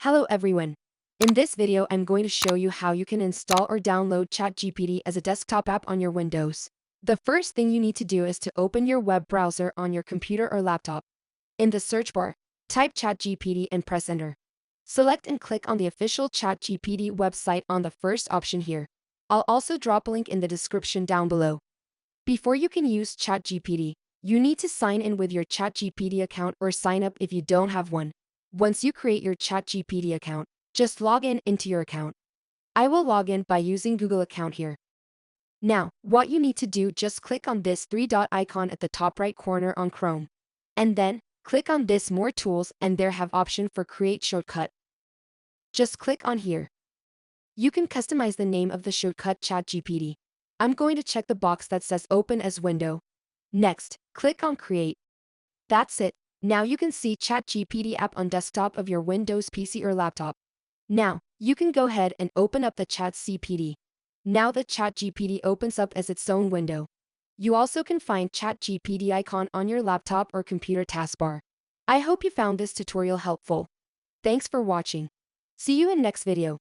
Hello everyone. In this video, I'm going to show you how you can install or download ChatGPT as a desktop app on your Windows. The first thing you need to do is to open your web browser on your computer or laptop. In the search bar, type ChatGPT and press enter. Select and click on the official ChatGPT website on the first option here. I'll also drop a link in the description down below. Before you can use ChatGPT, you need to sign in with your ChatGPT account or sign up if you don't have one. Once you create your ChatGPT account, just log in into your account. I will log in by using Google account here. Now, what you need to do, just click on this three-dot icon at the top right corner on Chrome. And then, click on this More Tools and there have option for Create Shortcut. Just click on here. You can customize the name of the shortcut ChatGPT. I'm going to check the box that says Open as Window. Next, click on Create. That's it. Now you can see ChatGPT app on desktop of your Windows PC or laptop. Now, you can go ahead and open up the ChatGPT. Now the ChatGPT opens up as its own window. You also can find ChatGPT icon on your laptop or computer taskbar. I hope you found this tutorial helpful. Thanks for watching. See you in next video.